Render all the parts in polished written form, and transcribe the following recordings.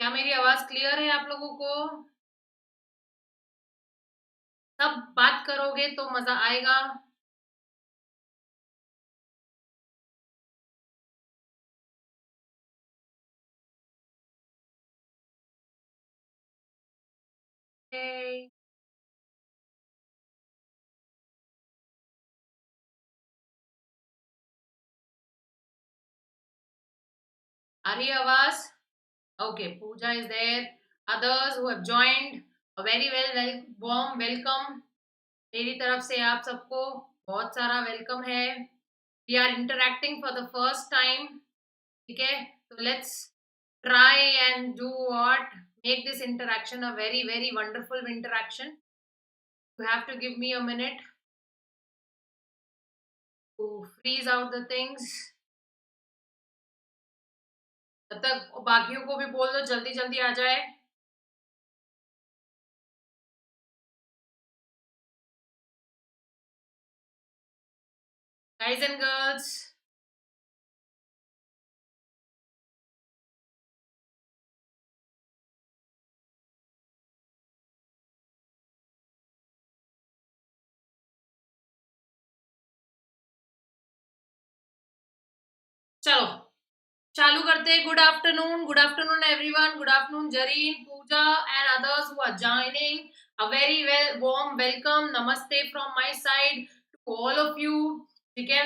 क्या मेरी आवाज क्लियर है आप लोगों को? सब बात करोगे तो मजा आएगा। आ रही है आवाज? Okay, Pooja is there. Others who have joined, a very warm welcome. मेरी तरफ से आप सबको बहुत सारा वेलकम है। We are interacting for the first time. ठीक है, तो let's try and do what make this interaction a very wonderful interaction. You have to give me a minute to freeze out the things. तब तक बाकियों को भी बोल दो जल्दी जल्दी आ जाए। गाइज एंड गर्ल्स, चलो चालू करते हैं। Good afternoon everyone, good afternoon Zareen, Pooja and others who are joining. A very warm welcome, namaste from my side to all of you. ठीक है,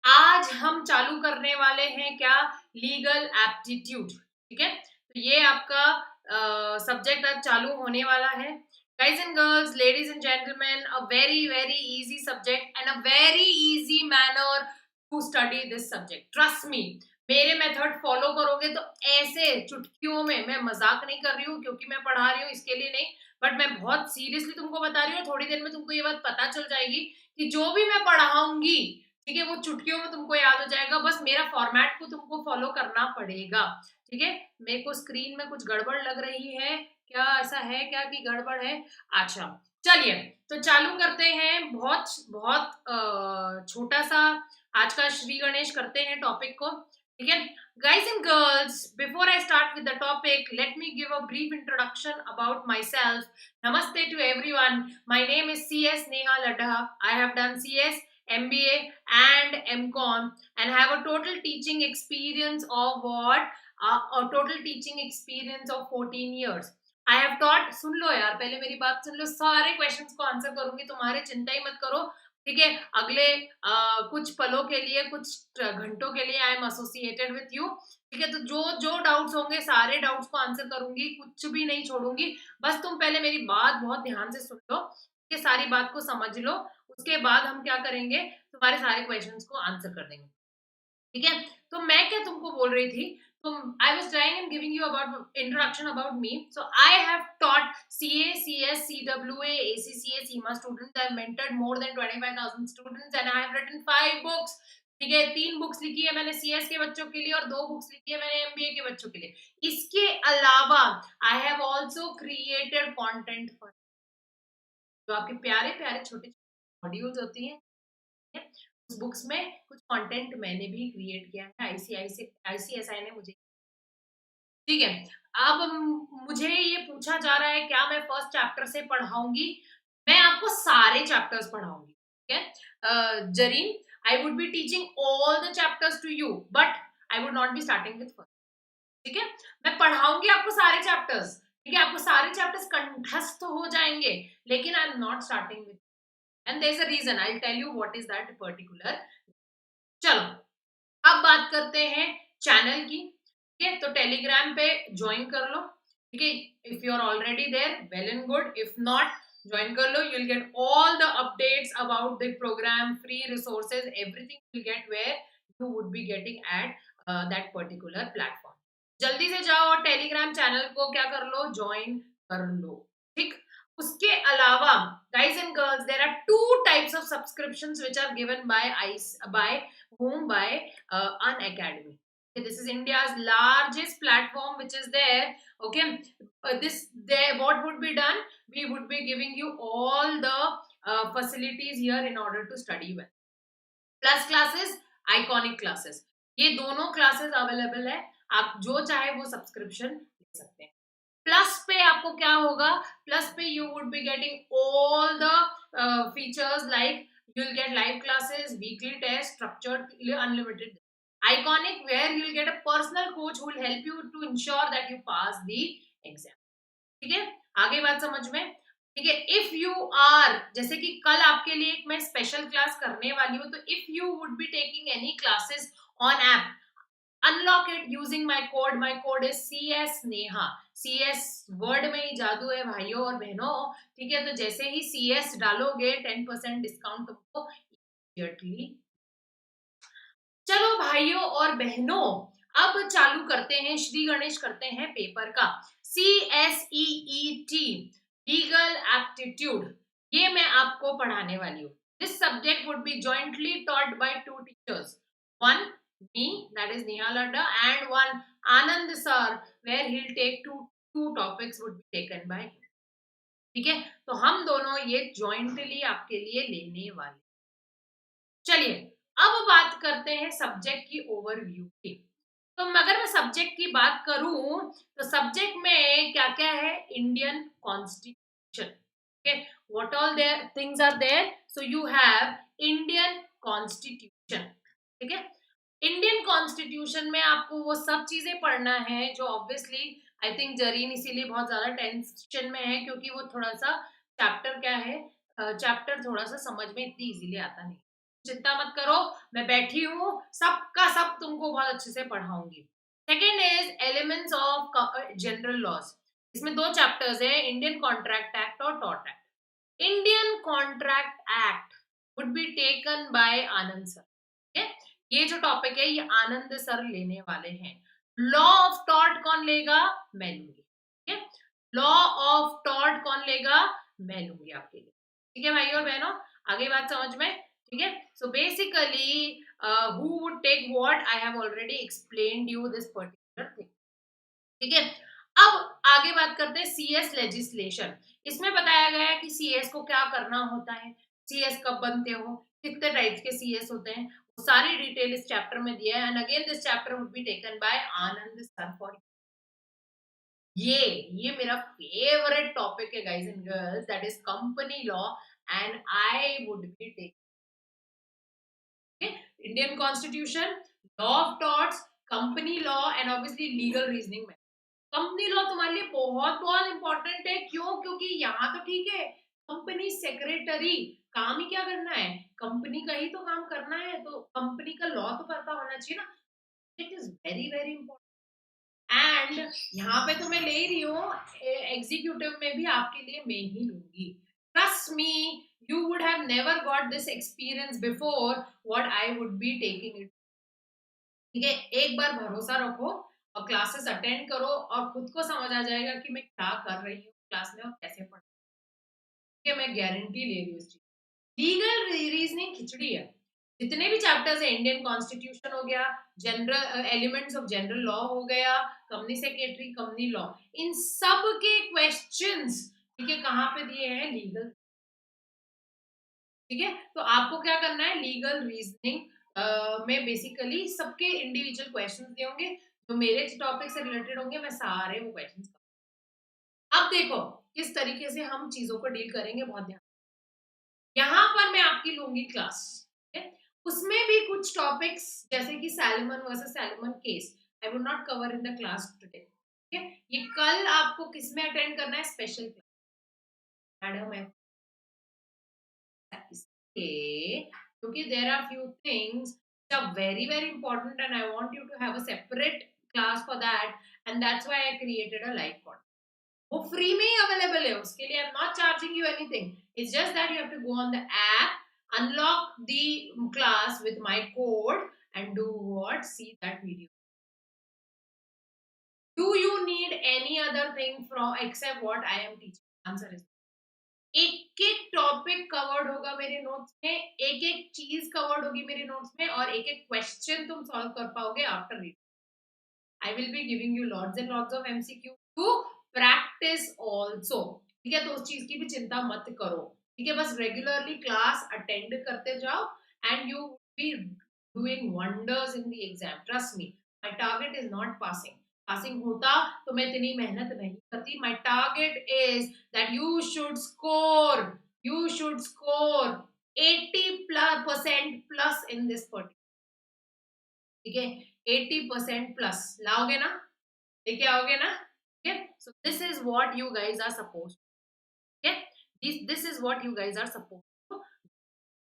आज हम चालू करने वाले हैं क्या, लीगल एप्टीट्यूड। ठीक है, तो ये आपका सब्जेक्ट आज चालू होने वाला है। Guys and girls, ladies and gentlemen, a very easy subject and a very easy manner to study this subject. Trust me, मेरे मेथड फॉलो करोगे तो ऐसे चुटकियों में, मैं मजाक नहीं कर रही हूँ क्योंकि मैं पढ़ा रही हूँ इसके लिए नहीं, बट मैं बहुत सीरियसली तुमको बता रही हूँ। थोड़ी देर में तुमको ये बात पता चल जाएगी कि जो भी मैं पढ़ाऊंगी, ठीक है, वो चुटकियों में तुमको याद हो जाएगा। बस मेरा फॉर्मेट को तुमको फॉलो करना पड़ेगा। ठीक है, मेरे को स्क्रीन में कुछ गड़बड़ लग रही है क्या? ऐसा है क्या कि गड़बड़ है? अच्छा, चलिए तो चालू करते हैं। बहुत बहुत छोटा सा आज का श्री गणेश करते हैं टॉपिक को। ठीक है, guys and girls, before I start with the topic, let me give a brief introduction about myself. Namaste to everyone. My name is CS Neha Ladha. I have done CS, MBA and MCom and have a total teaching experience of what? A total teaching experience of 14 years. I have taught, सुन लो यार, पहले मेरी बात सुन लो। सारे questions को answer करूंगी, तुम्हारे चिंता ही मत करो। ठीक है, अगले कुछ पलों के लिए, कुछ घंटों के लिए I am associated with you. ठीक है, तो जो जो डाउट्स होंगे सारे डाउट्स को आंसर करूंगी, कुछ भी नहीं छोड़ूंगी। बस तुम पहले मेरी बात बहुत ध्यान से सुन लो, ठीक है, सारी बात को समझ लो। उसके बाद हम क्या करेंगे, तुम्हारे सारे क्वेश्चंस को आंसर कर देंगे। ठीक है, तो मैं क्या तुमको बोल रही थी, तो I was trying and giving you about introduction about me. So I have taught CA, CS, CWA, ACCA, CIMA students. I have mentored more than 25,000 students and I have written 5 books. ठीक है, 3 books लिखी है मैंने CS के बच्चों के लिए और 2 बुक्स लिखी है मैंने MBA के बच्चों के लिए। इसके अलावा I have also created content for जो आपके प्यारे प्यारे छोटे मॉड्यूल्स होती हैं। उस बुक्स में कुछ कंटेंट मैंने भी क्रिएट किया है, आईसीएसआई ने मुझे। ठीक है, अब मुझे ये पूछा जा रहा है क्या मैं फर्स्ट चैप्टर से पढ़ाऊंगी? मैं आपको सारे चैप्टर्स पढ़ाऊंगी। ठीक है, Zareen, I would be teaching all the chapters to you but I would not be starting with first. ठीक है, मैं पढ़ाऊंगी आपको सारे चैप्टर्स। ठीक है, आपको सारे चैप्टर्स कंठस्थ हो जाएंगे, लेकिन I am not starting with, and there is a reason, I will tell you what is that particular. चलो, अब बात करते हैं चैनल की। ठीक है, तो टेलीग्राम पे ज्वाइन कर लो। ठीक है, if you are already there well and good, if not join कर लो। You will get all the updates about the programme, free resources, everything will get where you would be getting at that particular platform. जल्दी से जाओ और Telegram channel को क्या कर लो, join कर लो। ठीक, उसके अलावा guys and girls, there are two types of subscriptions which are given by Unacademy. Okay, this is India's largest platform which is there. Okay, this there what would be done, we would be giving you all the facilities here in order to study well. Plus classes, iconic classes, ये दोनों classes available है। आप जो चाहे वो subscription ले सकते हैं। प्लस पे आपको क्या होगा, प्लस पे you would be getting all the features like you will get live classes, weekly test, structured unlimited iconic, where you will get a personal coach who will help you to ensure that you pass the exam. ठीक है, आगे बात समझ में। ठीक है, if you are, जैसे कि कल आपके लिए एक मैं स्पेशल क्लास करने वाली हूँ, तो if you would be taking any classes on app, unlock it using my code is CS Neha. CS word में ही जादू है भाइयों और बहनों। ठीक है, तो जैसे ही CS डालोगे 10% डिस्काउंट तुमको immediately। चलो भाइयों और बहनों, अब चालू करते हैं, श्री गणेश करते हैं पेपर का। CSEET लीगल एप्टीट्यूड, ये मैं आपको पढ़ाने वाली हूँ। This subject would be jointly taught by 2 teachers, one me, that is Neha Ladda, and one Anand sir, where he'll take two topics would be taken by him। ठीक है, तो हम दोनों ये जॉइंटली आपके लिए लेने वाले। चलिए, अब बात करते हैं सब्जेक्ट की ओवरव्यू की। तो अगर मैं सब्जेक्ट की बात करूं, तो सब्जेक्ट में क्या क्या है, Indian constitution. Okay, what all there things are there, so you have Indian constitution. ठीक है, इंडियन कॉन्स्टिट्यूशन में आपको वो सब चीजें पढ़ना है जो ऑब्वियसली आई थिंक जरीन इसीलिए बहुत ज्यादा टेंशन में है, क्योंकि वो थोड़ा सा चैप्टर क्या है, चैप्टर थोड़ा सा समझ में इतनी इजीली आता नहीं। चिंता मत करो, मैं बैठी हूँ, सबका सब तुमको बहुत अच्छे से पढ़ाऊंगी। Second is elements of general laws. इसमें दो चैप्टर्स है, इंडियन कॉन्ट्रैक्ट एक्ट और टॉट act. Indian contract act would be taken by Anand sir. ठीक है, ये जो टॉपिक है ये आनंद सर लेने वाले हैं। लॉ ऑफ टॉट कौन लेगा, मैं लूंगी। ठीक है, लॉ ऑफ टॉट कौन लेगा, मैं लूंगी आपके लिए। ठीक है भाइयों और बहनों, आगे बात समझ में। ठीक है, so basically who would take what, I have already explained you this particular thing. ठीक है, अब आगे बात करते हैं सीएस लेजिस्लेशन। इसमें बताया गया है कि सीएस को क्या करना होता है, सीएस कब बनते हो, कितने टाइप्स के सीएस होते हैं, वो सारी डिटेल इस चैप्टर में दिया है। And again this chapter would be taken by Anand sir for ये मेरा फेवरेट टॉपिक है guys and girls, that is company law. And I would be taking Indian constitution, law of torts, company law and obviously legal reasoning में। Company law तुम्हारे लिए बहुत बहुत important है, क्यों, क्योंकि यहाँ तो ठीक है, कंपनी सेक्रेटरी काम ही क्या करना है, कंपनी का ही तो काम करना है, तो कंपनी का लॉ तो पता होना चाहिए ना। It is very very important. And यहाँ पे तो मैं ले रही हूँ, एग्जीक्यूटिव में भी आपके लिए मैं ही लूंगी। Trust me, you would have never got this experience before what I would be taking it. ठीक है, एक बार भरोसा रखो और क्लासेस अटेंड करो और खुद को समझ आ जाएगा कि मैं क्या कर रही हूँ क्लास में और कैसे पढ़ रही हूँ। मैं गारंटी ले रही हूँ इस चीज। लीगल रीजनिंग खिचड़ी है, जितने भी चैप्टर्स है, इंडियन कॉन्स्टिट्यूशन हो गया, general elements of general law हो गया, कंपनी सेक्रेटरी, कंपनी लॉ, इन सब के क्वेश्चंस ठीक है कहाँ पे दिए हैं, लीगल। ठीक है, तो आपको क्या करना है, लीगल रीजनिंग में बेसिकली सबके इंडिविजुअल क्वेश्चंस दिए होंगे, जो मेरे टॉपिक से रिलेटेड होंगे, मैं सारे वो क्वेश्चंस। अब देखो किस तरीके से हम चीजों को डील करेंगे, बहुत ध्यान। यहाँ पर मैं आपकी लूंगी क्लास, ठीक है, उसमें भी कुछ टॉपिक्स जैसे कि salmon versus salmon case I would not cover in the class today. ठीक है, ये कल आपको किस में अटेंड करना है, स्पेशल क्लास। मैडम है इसके, क्योंकि there are few things which are very very important and I want you to have a separate class for that, and that's why I created a live content। वो free में ही available है, उसके लिए I am not charging you anything, it's just that you have to go on the app, unlock the class with my code and do what, see that video. Do you need any other thing from except what I am teaching, answer is एक एक topic covered होगा मेरे notes में, एक एक चीज covered होगी मेरे नोट्स में, और एक एक क्वेश्चन तुम सॉल्व कर पाओगे after reading. I will be giving you lots and lots of MCQ two practice also. ठीक है, तो उस चीज की भी चिंता मत करो। ठीक है, बस रेगुलरली क्लास अटेंड करते जाओ and you be doing wonders in the exam. Trust me, my target is not passing, passing होता तो मैं इतनी मेहनत नहीं करती. My target is that you should score 80% plus in this particular. ठीक है, 80% प्लस लाओगे ना, लेके आओगे ना. ठीक है, so this is what you guys are suppose. ठीक है, this is what you guys are suppose.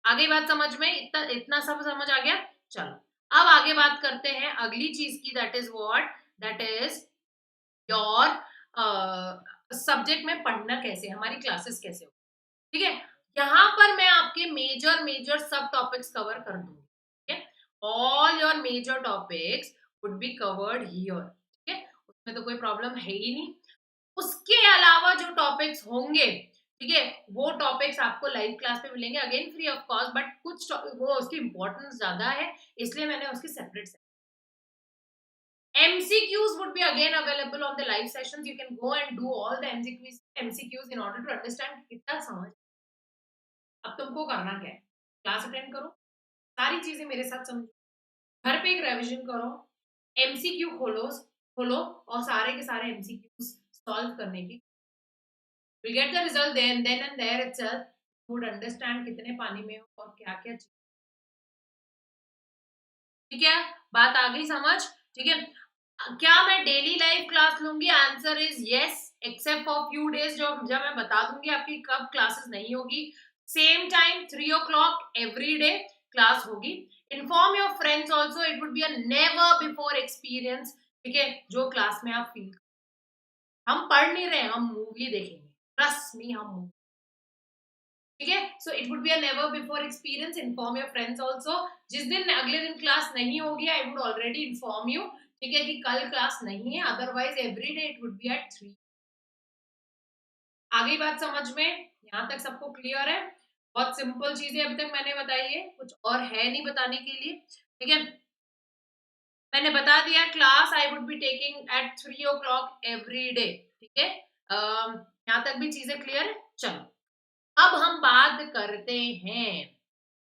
आगे बात समझ में, इतना इतना सब समझ आ गया. चलो, अब आगे बात करते हैं अगली चीज की. दैट इज योर सब्जेक्ट में पढ़ना कैसे, हमारी क्लासेस कैसे हो. ठीक है, यहाँ पर मैं आपके मेजर मेजर सब टॉपिक्स कवर कर दूंगी. ठीक है, all your major topics would be covered here. ठीक है, उसमें तो कोई प्रॉब्लम है ही नहीं. उसके अलावा जो टॉपिक्स होंगे, ठीक है, वो टॉपिक्स आपको लाइव क्लास पे मिलेंगे, again free of cost. But कुछ वो उसकी इंपॉर्टेंस ज्यादा है, इसलिए मैंने उसकी separate. MCQs would be again available on the live sessions. You can go and do all the MCQs in order to understand कितना समझ. अब तुमको करना क्या है, क्लास अटेंड करो, सारी चीजें मेरे साथ समझो, घर पे एक रेविजन करो, MCQ खोलो खोलो और सारे के सारे MCQs सॉल्व करने की. We'll get the result then and there itself. You would understand कितने पानी में हो और क्या क्या. ठीक है, बात आ गई समझ. ठीक है, क्या मैं डेली लाइव क्लास लूंगी? Answer is yes, except for few days जो जब मैं बता दूंगी आपकी कब क्लासेस नहीं होगी. Same time 3 o'clock every day class होगी. Inform your friends also. It would be a never before experience. ठीक है, जो क्लास में आप फील, हम पढ़ नहीं रहे, हम मूवी देखेंगे. ट्रस्ट मी, हम मूवी. ठीक है, so it would be a never before experience. Inform your friends also. जिस दिन अगले दिन क्लास नहीं होगी, I would already inform you. ठीक है, कि कल क्लास नहीं है, otherwise every day it would be at 3. आगे बात समझ में, यहाँ तक सबको क्लियर है? बहुत सिंपल चीजें अभी तक मैंने बताई है, कुछ और है नहीं बताने के लिए. ठीक है, मैंने बता दिया class I would be taking at 3 o'clock every day. ठीक है, यहाँ तक भी चीजें क्लियर है. चलो, अब हम बात करते हैं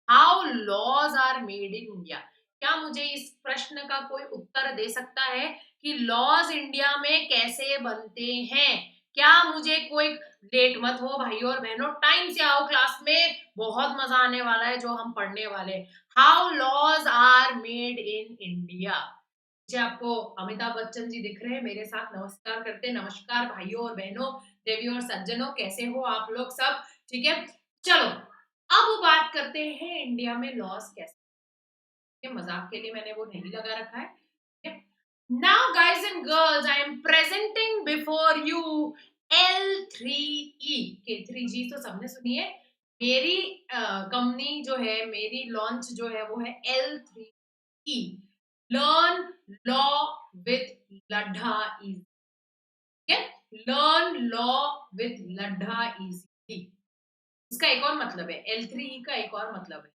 how laws are made in India. क्या मुझे इस प्रश्न का कोई उत्तर दे सकता है कि लॉज इंडिया में कैसे बनते हैं? क्या मुझे कोई, लेट मत हो भाई और बहनों, टाइम से आओ क्लास में, बहुत मजा आने वाला है जो हम पढ़ने वाले. How laws are made in India. जी, आपको अमिताभ बच्चन जी दिख रहे हैं मेरे साथ, नमस्कार करते. नमस्कार भाइयों और बहनों, देवियों और सज्जनों, कैसे हो आप लोग सब? ठीक है, चलो अब बात करते हैं इंडिया में लॉस कैसे. मजाक के लिए मैंने वो नहीं लगा रखा है. Now guys and girls, I am presenting before you L3E. K3G तो सबने सुनी है. मेरी कंपनी जो है, मेरी लॉन्च जो है वो है L3E, learn law with Laddha easy. Learn law with Laddha easy, इसका एक और मतलब है. L3E का एक और मतलब है.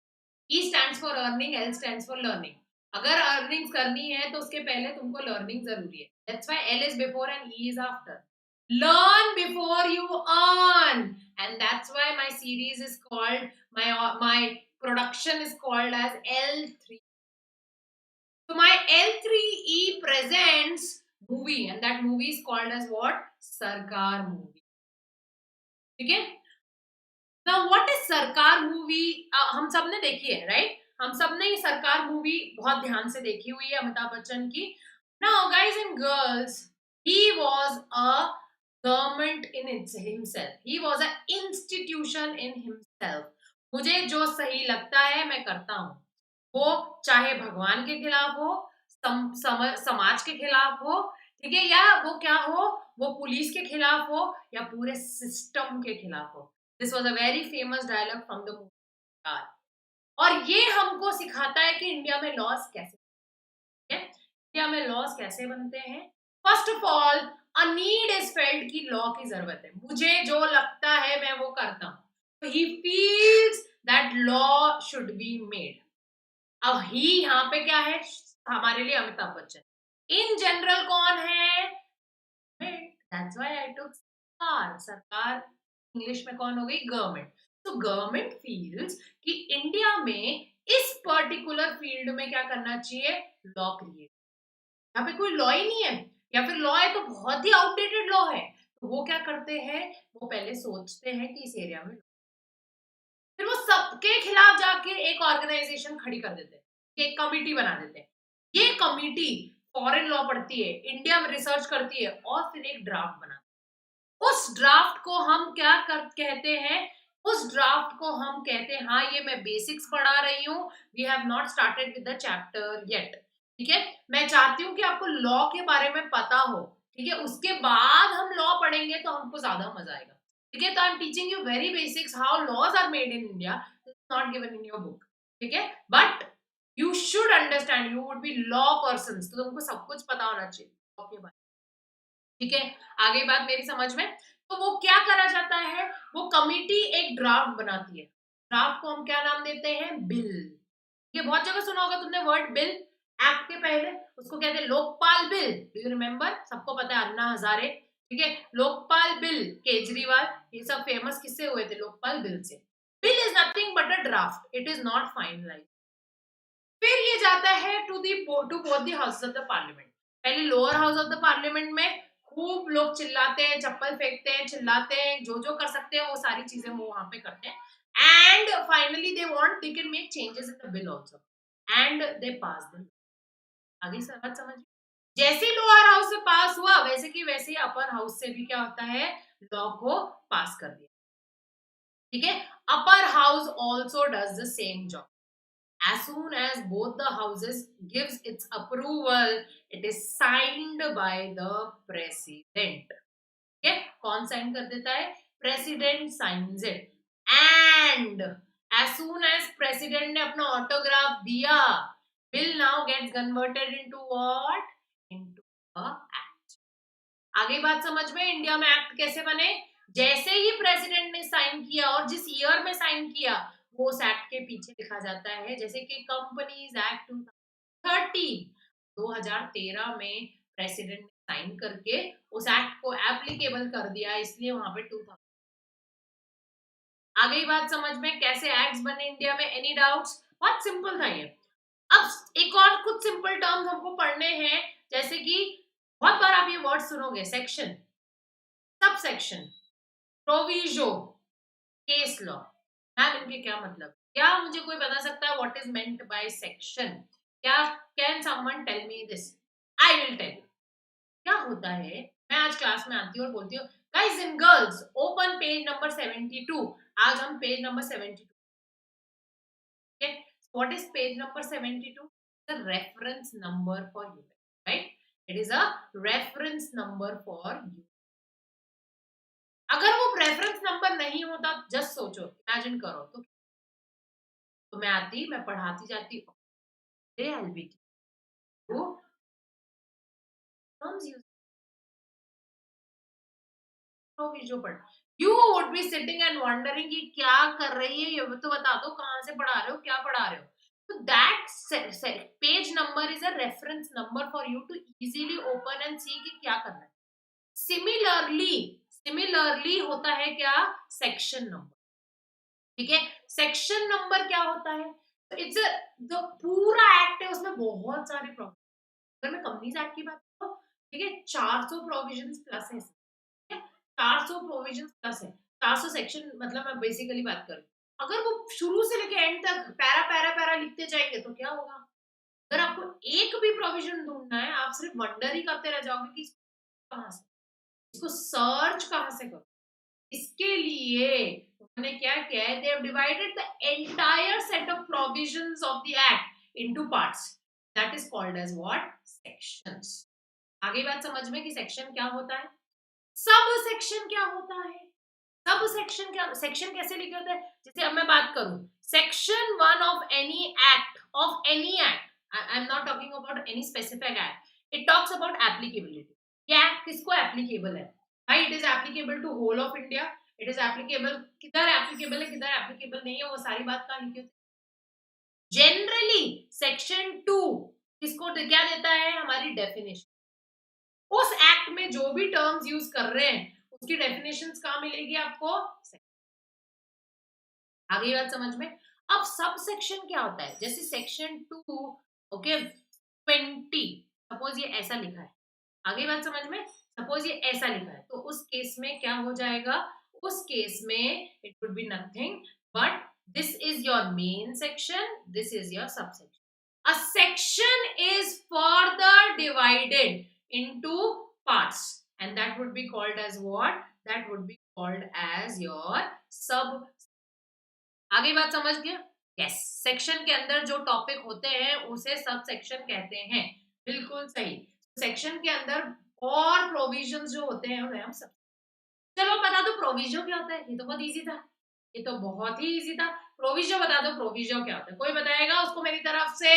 E stands for earning, L stands for learning. अगर अर्निंग करनी है तो उसके पहले तुमको लर्निंग जरूरी है. That's why L is before and E is after. Learn before you earn, and that's why my series is called, my production is called as L3. So my L3E presents movie, and that movie is called as what? Sarkar movie. ठीक है, Now what is सरकार movie? हम सब ने देखी है, right? हम सब ने ये सरकार मूवी बहुत ध्यान से देखी हुई है, अमिताभ बच्चन की. Now guys and girls, he was a government in himself. He was an institution in himself. मुझे जो सही लगता है मैं करता हूँ, वो चाहे भगवान के खिलाफ हो, समाज के खिलाफ हो, ठीक है, या वो क्या हो, वो पुलिस के खिलाफ हो या पूरे सिस्टम के खिलाफ हो. This was a very famous dialogue from the movie. और ये हमको सिखाता है कि इंडिया में लॉस कैसे, इंडिया में लॉस कैसे बनते हैं. First of all, a need is felt की लॉ की जरूरत है. मुझे जो लगता है मैं वो करता हूँ. तो he feels that law should be made. अब ही यहाँ पे क्या है हमारे लिए? अमिताभ बच्चन. इन जनरल कौन है? That's why I took सरकार. सरकार इंग्लिश में कौन हो गई? गवर्नमेंट. तो गवर्नमेंट फील्स कि इंडिया में इस पर्टिकुलर फील्ड में क्या करना चाहिए? Law create. यहाँ पे कोई लॉ ही नहीं है, या फिर लॉ है तो बहुत ही आउटडेटेड लॉ है, तो वो क्या करते हैं, वो पहले सोचते हैं कि इस एरिया में, फिर वो सबके खिलाफ जाके एक ऑर्गेनाइजेशन खड़ी कर देते हैं, एक कमिटी बना देते हैं। ये कमिटी फॉरेन लॉ पढ़ती है, इंडिया में रिसर्च करती है और फिर एक ड्राफ्ट बनाती है। उस ड्राफ्ट को हम क्या कहते हैं, उस ड्राफ्ट को हम कहते हैं, हाँ ये मैं बेसिक्स पढ़ा रही हूँ, we have not started with the chapter yet, ठीक है। मैं चाहती हूँ कि आपको लॉ के बारे में पता हो, ठीक है, उसके बाद हम लॉ पढ़ेंगे तो हमको ज्यादा मजा आएगा, ठीक है। तो I am teaching you very basics how laws are made in India, not given in your book, ठीक है, but you should understand, you would be law person, तो तुमको सब कुछ पता होना चाहिए लॉ के बारे में, ठीक है। आगे बात मेरी समझ में, तो वो क्या करा जाता है, वो कमिटी एक ड्राफ्ट बनाती है, ड्राफ्ट को हम क्या नाम देते हैं, बिल। ये बहुत जगह सुना होगा तुमने वर्ड बिल, एक्ट के पहले उसको कहते हैं Lokpal bill, do you remember, सबको पता है अन्ना हजारे, ठीक है, लोकपाल बिल, केजरीवाल, ये सब फेमस किससे हुए थे, लोकपाल बिल से। Bill is nothing but a draft, it is not finalize. फिर ये जाता है to both the houses of the parliament. पहले lower house of the parliament में खूब लोग चिल्लाते हैं, चप्पल फेंकते हैं, चिल्लाते हैं, जो जो कर सकते हैं वो सारी चीजें वो वहां पे करते हैं, and finally they want, they can make changes in the bill also and they pass the. आगे से बात समझ, जैसे ही लोअर हाउस से पास हुआ वैसे की वैसे ही अपर हाउस से भी क्या होता है, लॉ को पास कर दिया, ठीक है। Upper house also does the same job, as soon as both the houses gives its approval, it is signed by the president, okay, कौन साइन कर देता है, president signs it, and as soon as president ने अपना autograph दिया, bill now gets converted into what, into a act। आगे बात समझ में, इंडिया में एक्ट कैसे बने, जैसे ही प्रेसिडेंट ने साइन किया और जिस ईयर में साइन किया वो उस एक्ट के पीछे लिखा जाता है, जैसे कि कंपनीज एक्ट 2013 में प्रेसिडेंट ने साइन करके उस एक्ट को एप्लीकेबल कर दिया, इसलिए वहां पे 2000। आगे बात समझ में, कैसे एक्ट्स बने इंडिया में, एनी डाउट्स, बहुत सिंपल था ये। अब एक और कुछ सिंपल टर्म्स हमको पढ़ने हैं, जैसे कि बहुत बार आप ये वर्ड सुनोगे, section, sub section, proviso, case law. Ma'am इनके क्या मतलब, क्या मुझे कोई बता सकता है what is meant by section, क्या, can someone tell me this, I will tell. क्या होता है, मैं आज क्लास में आती हूँ और बोलती हूँ guys and girls open page number 72, आज हम page number 72, okay, what is page number 72, the reference number for you, right, it is a reference number for you। अगर वो रेफरेंस नंबर नहीं होता, जस्ट सोचो, इमेजिन करो, तो मैं आती, मैं पढ़ाती जाती, जो पढ़, you would be sitting and wondering कि क्या कर रही है ये, तो बता दो कहाँ से पढ़ा रहे हो, क्या पढ़ा रहे हो। तो that page number is a reference number for you to easily open and see कि क्या करना है। सिमिलरली, सिमिलरली होता है क्या, सेक्शन नंबर, ठीक है। सेक्शन नंबर क्या होता है, इट्स जो पूरा एक्ट है उसमें बहुत सारे प्रोविजन, अगर मैं कंपनीज एक्ट की बात करूं, ठीक है, 400 प्रोविजंस प्लस है, 400 प्रोविजंस प्लस है, 400 सेक्शन, मतलब मैं बेसिकली बात करूं, अगर वो शुरू से लेके एंड तक पैरा पैरा पैरा लिखते जाएंगे तो क्या होगा, अगर आपको एक भी प्रोविजन ढूंढना है आप सिर्फ वंडर ही करते रह जाओगे कि कहां से, इसको सर्च कहां से करो। इसके लिए उन्होंने क्या किया है, they have divided the entire set of provisions of the act into parts, that is called as what, sections. आगे बात समझ में कि सेक्शन क्या होता है, सब सेक्शन क्या होता है, सब सेक्शन क्या, सेक्शन कैसे लिखे होते हैं, जैसे अब मैं बात करूं, section 1 of any act, of any act, I am not talking about any specific act, it talks about applicability, ये एक्ट किसको एप्लीकेबल है, भाई it is applicable to whole of India, it is applicable, किधर applicable है किधर applicable नहीं है, वो सारी बात कहाँ लिखी होती है। जनरली सेक्शन 2 किसको क्या देता है, हमारी डेफिनेशन, उस एक्ट में जो भी टर्म्स यूज कर रहे हैं उसकी डेफिनेशंस कहाँ मिलेगी आपको, आगे बात समझ में। अब सब सेक्शन क्या होता है, जैसे सेक्शन 2, ओके 20, सपोज ये ऐसा लिखा है, आगे बात समझ में? सपोज ये ऐसा लिखा है तो उस केस में क्या हो जाएगा? उस केस में it would be nothing but this is your main section, this is your subsection. A section is further divided into parts and that would be called as what? That would be called as your sub. आगे बात समझ गया? Yes, section के अंदर जो topic होते हैं उसे सब सेक्शन कहते हैं। बिल्कुल सही। सेक्शन के अंदर और प्रोविजंस जो होते हैं उन्हें हम सब। चलो बता दो प्रोविजो क्या होता है? ये तो बहुत इजी था। ये तो बहुत ही इजी था। प्रोविजो बता दो, प्रोविजो क्या होता है? कोई बताएगा उसको मेरी तरफ से?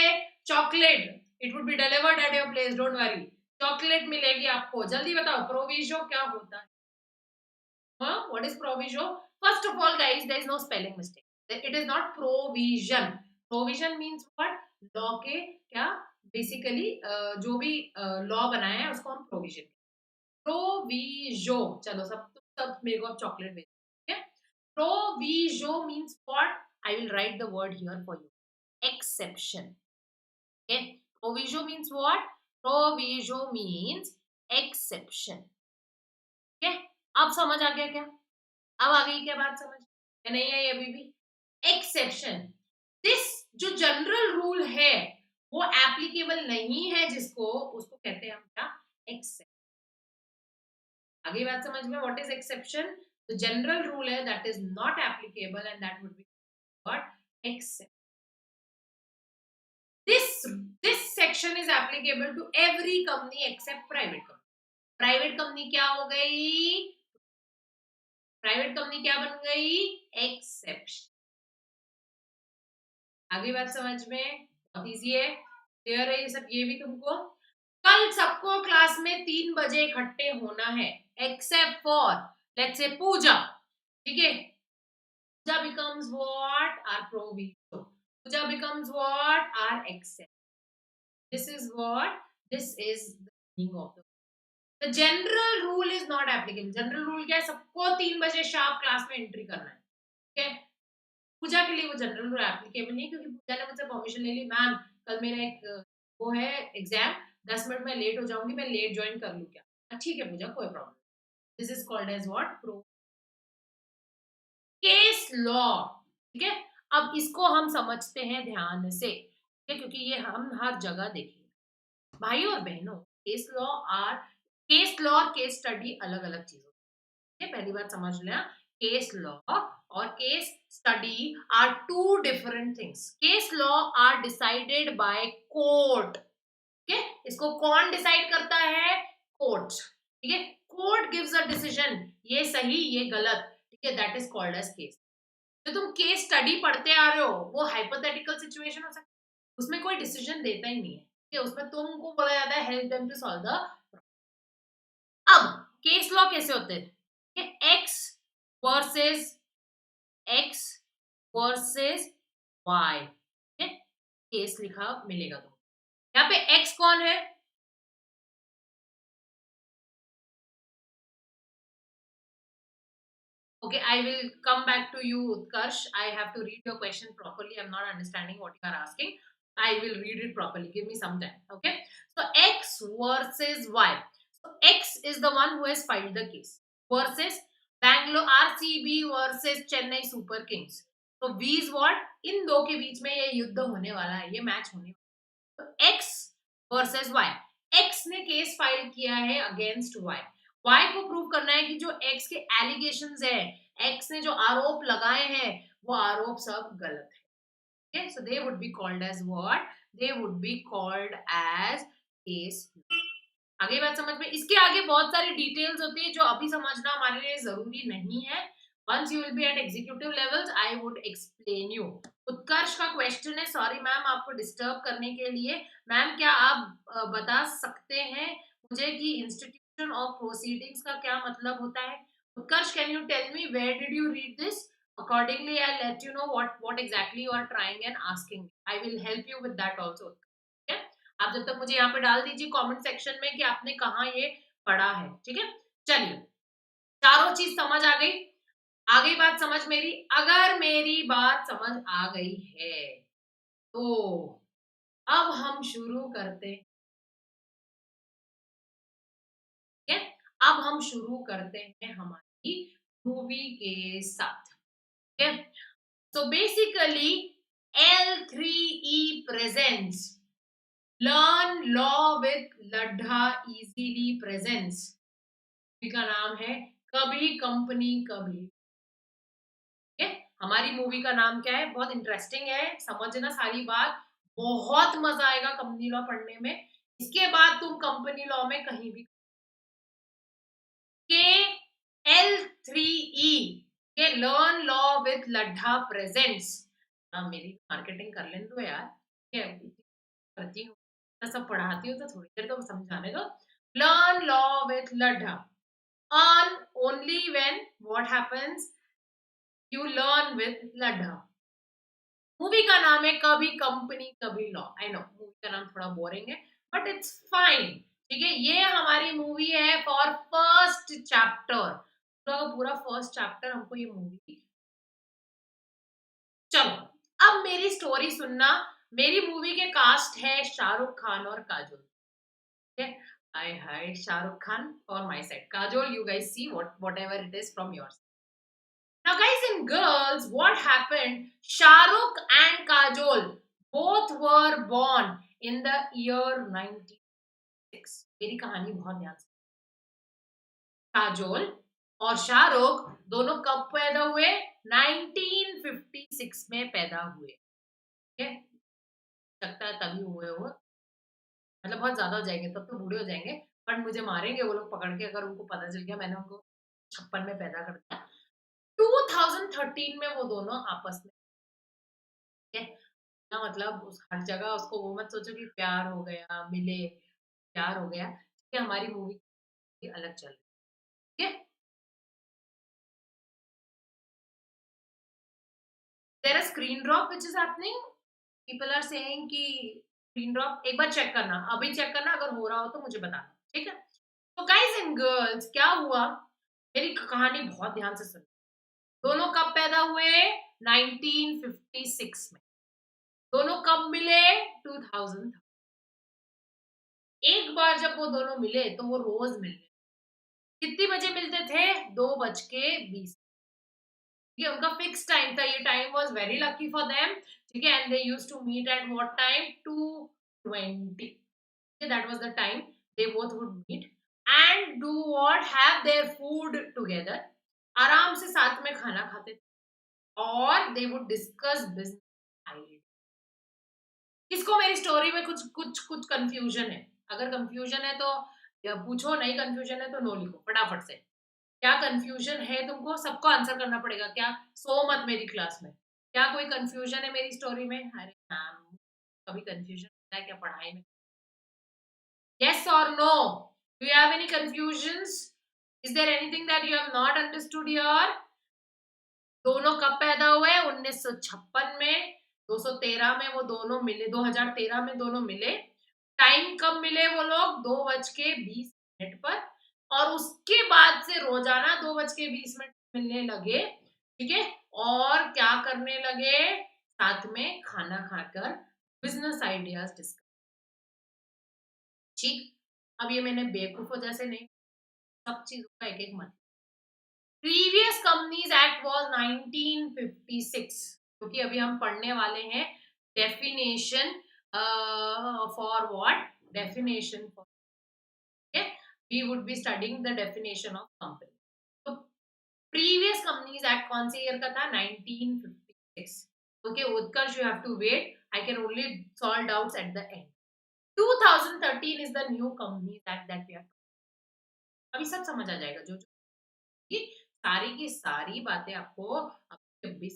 Chocolate, it would be delivered at your place, don't worry. Chocolate मिलेगी आपको। जल्दी बताओ प्रोविजो क्या होता है? What is proviso? First of all, guys, there is no spelling mistake. It is not provision. Provision means what? Law के क्या? Basically जो भी law बनाया है उसको हम provision. Proviso. चलो सब मेरे को अब chocolate भेज. Okay? Proviso means what? I will write the word here for you. Exception. Okay? Proviso means what? Proviso means exception. Okay? अब समझ आ गया क्या? अब आ गई क्या बात समझ या नहीं आई अभी भी? एक्सेप्शन, दिस जो जनरल रूल है वो एप्लीकेबल नहीं है जिसको, उसको कहते हैं हम क्या? एक्सेप्शन। आगे बात समझ में? What is exception? The general rule है that is not applicable and that would be what? Exception. This section is applicable to every company except private company. Private company क्या हो गई? प्राइवेट कंपनी क्या बन गई? एक्सेप्शन। आगे बात समझ में? बहुत इजी है, क्लियर है ये सब। ये भी तुमको कल सबको क्लास में 3 बजे इकट्ठे होना है except for let's say Pooja. ठीक है, Pooja becomes what? Are proviso. Pooja becomes what? Are except. This is what? This is the meaning of the general rule is not applicable. General rule क्या है? सबको 3 बजे शार्प क्लास में एंट्री करना है। ठीक है, पूजा के लिए वो जनरल रूल एप्लीकेबल नहीं, क्योंकि पूजा ने मुझसे परमिशन ले ली, मैम कल मेरा एक वो है एग्जाम, 10 मिनट में लेट हो जाऊंगी, मैं लेट ज्वाइन कर लूँ क्या? ठीक है पूजा, कोई problem. This is called as what? Pro case law. ठीक है, अब इसको हम समझते हैं ध्यान से, ठीक है, क्योंकि ये हम हर जगह देखेंगे। भाई और बहनों, केस लॉ और केस स्टडी अलग अलग चीज होती है। पहली बात समझ लेना, केस लॉ और case study are two different things. Case law are decided by court. ठीक है, इसको कौन डिसाइड करता है? कोर्ट। ठीक है, कोर्ट गिव्स अ डिसीजन, ये सही ये गलत। ठीक है, that is called as case. जो तुम केस स्टडी पढ़ते आ रहे हो वो हाइपोथेटिकल सिचुएशन हो सकता है, उसमें कोई डिसीजन देता ही नहीं है। ठीक है, उसमें तुमको बोला जाता है help them to solve the. अब केस लॉ कैसे होते हैं? X versus X versus Y. Case लिखा मिलेगा तुमको। यहाँ पे एक्स कौन है? Okay, I will come back to you, Utkarsh. I have to read your question properly. I'm not understanding what you are asking. I will read it properly. Give me some time. Okay. So X versus Y. So X is the one who has filed the case versus Bangalore RCB versus Chennai Super Kings. So V is what? इन दो के बीच में ये युद्ध होने वाला है, ये match होने वाला है। तो X versus Y. X ने केस फाइल किया है अगेंस्ट Y. Y को प्रूव करना है कि जो X के एलिगेशंस है, X ने जो आरोप लगाए हैं वो आरोप सब गलत है। Okay, so they would be called as what? They would be called as case. आगे बात समझ में? इसके आगे बहुत सारी डिटेल्स होती है जो अभी समझना हमारे लिए जरूरी नहीं है। Once you will be at executive levels, I would explain you. उत्कर्ष का क्वेश्चन है, सॉरी मैम आपको डिस्टर्ब करने के लिए। मैम क्या आप बता सकते हैं मुझे कि इंस्टीट्यूशन ऑफ प्रोसीडिंग्स का क्या मतलब होता है? Utkarsh, can you tell me where did you read this? Accordingly, I'll let you know what exactly you are trying and asking. I will help you with that also. Okay? आप जब तक मुझे यहाँ पे डाल दीजिए कमेंट सेक्शन में कि आपने कहाँ ये पढ़ा है। ठीक है, चलिए चारों चीज समझ आ गई। आ गई बात समझ मेरी? अगर मेरी बात समझ आ गई है तो अब हम शुरू करते अब हम शुरू करते हैं हमारी मूवी के साथ। Okay, so basically L3E presents learn law with Laddha easily presence. Movie का नाम है कभी कंपनी कभी। ठीक है, हमारी मूवी का नाम क्या है? बहुत इंटरेस्टिंग है, समझना सारी बात। बहुत मजा आएगा कंपनी लॉ पढ़ने में। इसके बाद तुम कंपनी लॉ में कहीं भी के L3E के learn law with Laddha presents. मेरी मार्केटिंग कर लेने दो यार, क्या करती हूँ, तो सब पढ़ाती हूँ तो थोड़ी देर तो समझाने दो। Learn law with Laddha, earn only when what happens, you learn with Laddha. Movie का नाम है कभी कंपनी कभी लॉ। आई नो मूवी का नाम थोड़ा बोरिंग है, बट इट्स फाइन। ठीक है, ये हमारी मूवी है फॉर फर्स्ट चैप्टर। पूरा का पूरा फर्स्ट चैप्टर हमको ये मूवी। चलो, अब मेरी स्टोरी सुनना। मेरी मूवी के कास्ट है शाहरुख खान और काजोल। ठीक है, I hi Shahrukh Khan for my side, Kajol you guys see whatever it is from your. Now, guys and girls, what happened? Shahrukh and Kajol both were born in the year 96. मेरी कहानी बहुत ध्यान से। काजोल और शाहरुख दोनों कब पैदा हुए? 1956 में पैदा हुए। ठीक है, लगता है तभी हुए हो, मतलब बहुत ज्यादा हो जाएंगे तब तो बूढ़े हो जाएंगे। बट मुझे मारेंगे वो लोग पकड़ के अगर उनको पता चल गया मैंने उनको 56 में पैदा कर दिया। 2013 में वो दोनों आपस में, ठीक है ना, मतलब उस हर जगह उसको वो मत सोचो कि प्यार हो गया, मिले प्यार हो गया। ठीक है, हमारी मूवी अलग चल रही है। There are screen drop which is happening, people are saying कि स्क्रीन ड्रॉप। एक बार चेक करना, अभी चेक करना, अगर हो रहा हो तो मुझे बताना। ठीक है, तो गाइस एंड गर्ल्स क्या हुआ, मेरी कहानी बहुत ध्यान से सुनो। दोनों कब पैदा हुए? 1956 में। दोनों कब मिले? 2000। एक बार जब वो दोनों मिले तो वो रोज मिले। कितनी बजे मिलते थे? 2:20। ये उनका फिक्स टाइम था, ये time was very lucky for them. ठीक है, and they used to meet at what time? 2:20। That was the time they both would meet and do what, have their food together. आराम से साथ में खाना खाते थे और they would discuss business idea. किसको मेरी स्टोरी में कुछ कुछ कुछ कंफ्यूजन है? अगर कंफ्यूजन है तो या पूछो, नहीं कंफ्यूजन है तो नो लिखो फटाफट से। क्या कंफ्यूजन है तुमको? सबको आंसर करना पड़ेगा क्या? सो मत मेरी क्लास में। क्या कोई कंफ्यूजन है मेरी स्टोरी में? अरे मैम, कभी कंफ्यूजन होता है क्या पढ़ाई में? यस और no, do you have any confusions? Is there anything that you have not understood your? दोनों कब पैदा हुए? 1956 में। 213 में वो दोनों मिले, 2013 में दोनों मिले। टाइम कब मिले वो लोग? 2:20 पर। और उसके बाद से रोजाना 2:20 मिलने लगे। ठीक है, और क्या करने लगे? साथ में खाना खाकर बिजनेस आइडियाज डिस्कस। ठीक, अब ये मैंने बेवकूफों जैसे नहीं, सब चीजों का एक एक मतलब। प्रीवियस कंपनीज एक्ट वाज 1956, क्योंकि अभी हम पढ़ने वाले हैं definition for what, definition for, we would be studying the definition of company. तो प्रीवियस कंपनीज एक्ट कौन से ईयर का था? 1956। Okay Utkarsh, you have to wait, I can only solve doubts at the end. 2013 is the new companies act that we are, अभी सब समझ आ जाएगा जो कि सारी की सारी बातें आपको अभी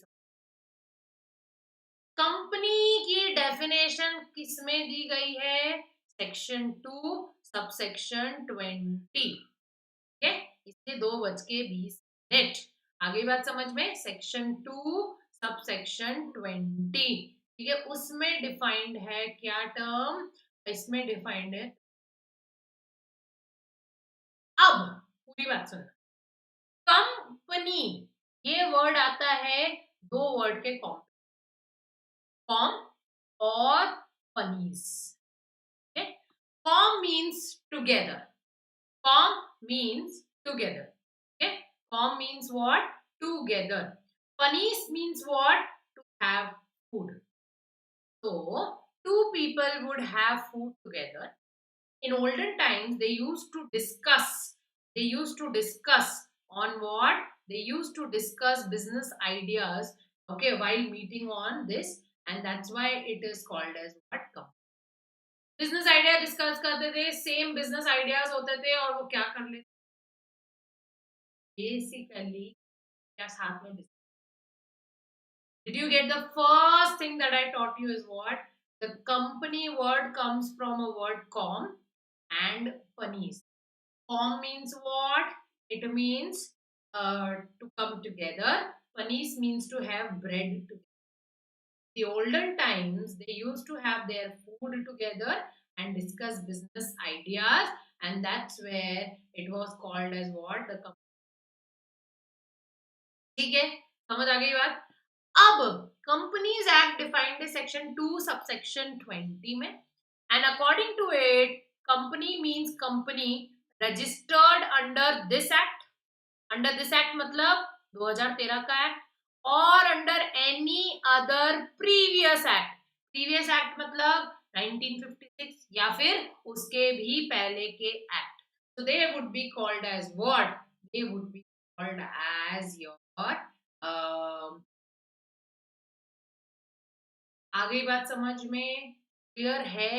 कंपनी की डेफिनेशन किसमें दी गई है? Section 2 subsection 20। ठीक है, इससे 2:20। आगे बात समझ में? Section 2 subsection 20। ठीक है, उसमें डिफाइंड है क्या टर्म? इसमें डिफाइंड है। अब पूरी बात सुनना। कंपनी, ये वर्ड आता है दो वर्ड के कॉम और पनीस। Com means together, Com means together. Okay, com means what? Together. Panis means what? To have food. So two people would have food together. In olden times, they used to discuss. They used to discuss on what? They used to discuss business ideas. Okay, while meeting on this, and that's why it is called as what? Com. Business idea discuss करते थे, same business ideas होते थे और वो क्या कर लेते basically क्या साथ में discuss. Did you get the first thing that I taught you is what? The company word comes from a word com and panis. Com means what? It means to come together. Panis means to have bread together. The olden times, they used to have their food together and discuss business ideas, and that's where it was called as what? The company. ठीक है, समझ आ गई बात. अब companies act defined है section 2 subsection 20 में, and according to it company means company registered under this act मतलब 2013 का एक्ट, और under any other previous act मतलब 1956 या फिर उसके भी पहले के act. So they would be called as what? They would be called as your आ गई बात समझ में? क्लियर है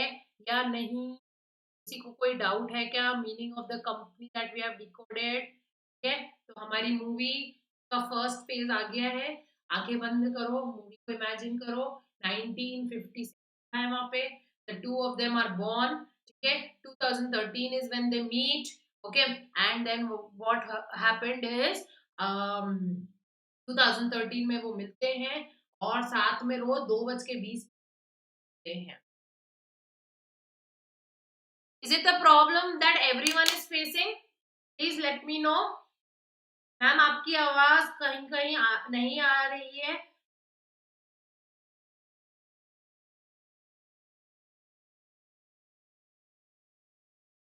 या नहीं? किसी को कोई डाउट है क्या? Meaning of the company that we have decoded. ठीक है, तो हमारी मूवी का फर्स्ट फेज आ गया है. आंखें बंद करो, मूवी को इमेजिन करो. 1956 है वहां पे. The two of them are born. ठीक है, 2013 is when they meet. Okay, and then what happened is 2013 में वो मिलते हैं और साथ में रोज 2:20 हैं. Is it the problem that everyone is facing? Please let me know. Ma'am आपकी आवाज कहीं कहीं नहीं आ रही है.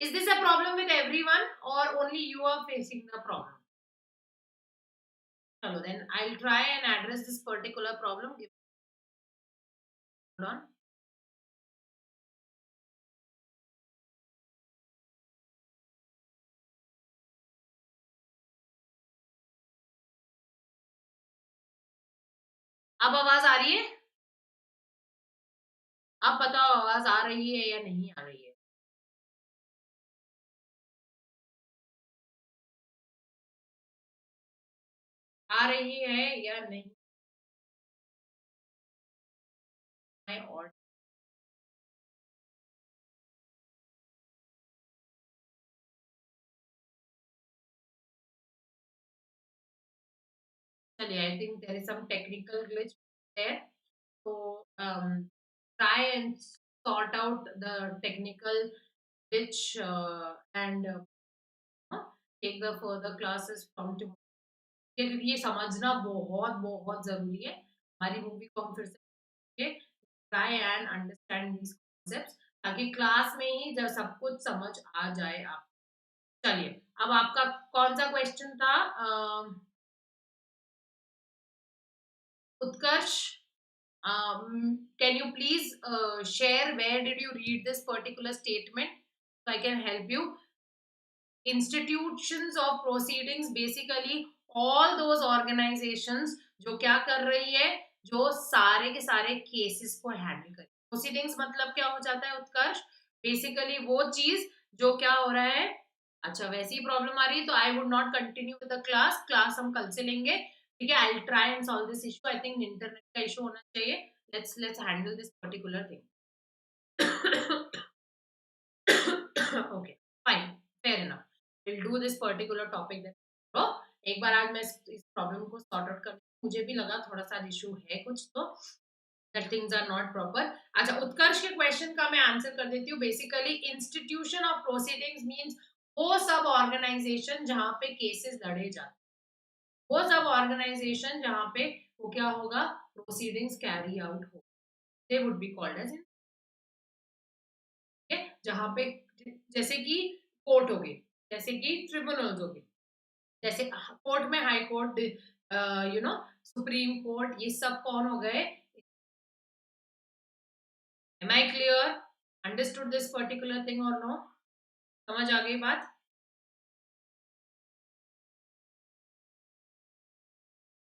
Is this a problem with everyone or only you are facing the problem? चलो then I'll try and address this particular problem. Hold on. अब आवाज आ रही है? अब बताओ आवाज आ रही है या नहीं आ रही है? आ रही है या नहीं? और चलिए, I think there is some technical glitch there. So try and sort out the technical glitch and take the further classes from tomorrow. क्योंकि ये समझना बहुत बहुत जरूरी है. हमारी मूवी को हम फिर से try and understand these concepts ताकि क्लास में ही जब सब कुछ समझ आ जाए आप. चलिए, अब आपका कौन सा क्वेश्चन था? उत्कर्ष, can you please share where did you read this particular statement so I can help you? Institutions of proceedings basically all those organizations जो क्या कर रही है, जो सारे के सारे केसेस को हैंडल कर. प्रोसीडिंग्स मतलब क्या हो जाता है उत्कर्ष? बेसिकली वो चीज जो क्या हो रहा है. अच्छा, वैसी प्रॉब्लम आ रही है तो I would not continue with the class हम कल से लेंगे. ठीक है, I will try and solve this issue. I think internet का इशू होना चाहिए. Let's handle this particular thing. Okay, fine, fair enough. Will do this particular topic that. तो एक बार आज मैं इस प्रॉब्लम को सॉर्ट आउट कर. मुझे भी लगा थोड़ा सा इशू है कुछ, तो that things are not proper. अच्छा, उत्कर्ष के क्वेश्चन का मैं आंसर कर देती हूँ. Basically institution of proceedings means वो सब ऑर्गेनाइजेशन जहां पे केसेस लड़े जाते, वो सब ऑर्गेनाइजेशन जहां पे वो क्या होगा, प्रोसीडिंग्स कैरी आउट हो. They would be called as. जहां पे जैसे कि कोर्ट हो गई, जैसे कि ट्रिब्यूनल्स हो गए, जैसे कोर्ट में high court, you know, supreme court, ये सब कौन हो गए? Am I clear? Understood this particular thing और नो? समझ आ गई बात?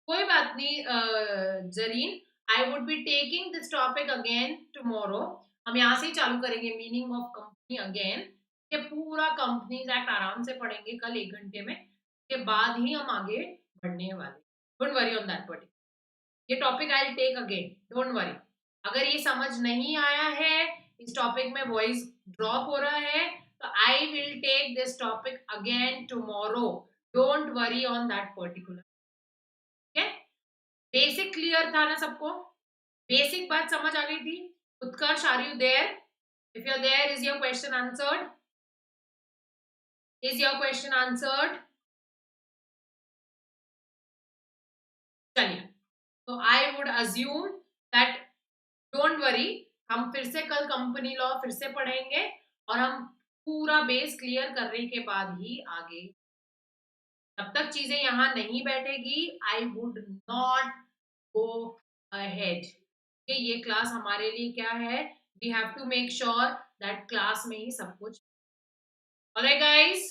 कोई बात नहीं Zareen, I would be taking this topic again tomorrow. हम यहाँ से ही चालू करेंगे मीनिंग ऑफ कंपनी अगेन, ये पूरा कंपनीज एक्ट आराम से पढ़ेंगे कल 1 घंटे में, के बाद ही हम आगे बढ़ने वाले। Don't worry on that particular, ये topic I will take again, don't worry. अगर ये समझ नहीं आया है, इस टॉपिक में वॉइस ड्रॉप हो रहा है, तो I will take this topic again tomorrow, don't worry on that particular. ठीक है, बेसिक क्लियर था ना सबको? बेसिक बात समझ आ गई थी? Utkarsh, are you there? If you are there, is your question answered? Is your question answered? चलिए, तो I would assume that, don't worry, हम फिर से कल कंपनी लॉ फिर से पढ़ेंगे, और हम पूरा बेस क्लियर करने के बाद ही आगे। तब तक चीजें यहाँ नहीं बैठेगी, I would not go ahead. ये क्लास हमारे लिए क्या है? We have to make sure that class में ही सब कुछ। Alright guys,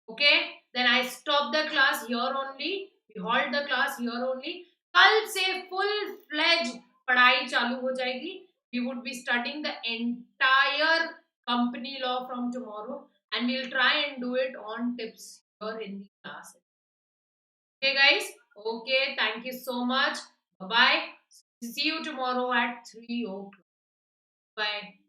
okay, then I stop the class here only, we halt the class here only। कल से full fledged पढ़ाई चालू हो जाएगी। We would be studying the entire company law from tomorrow, and we'll try and do it on tips here in the class। Okay guys, okay, thank you so much, bye bye, see you tomorrow at 3 o'clock, bye।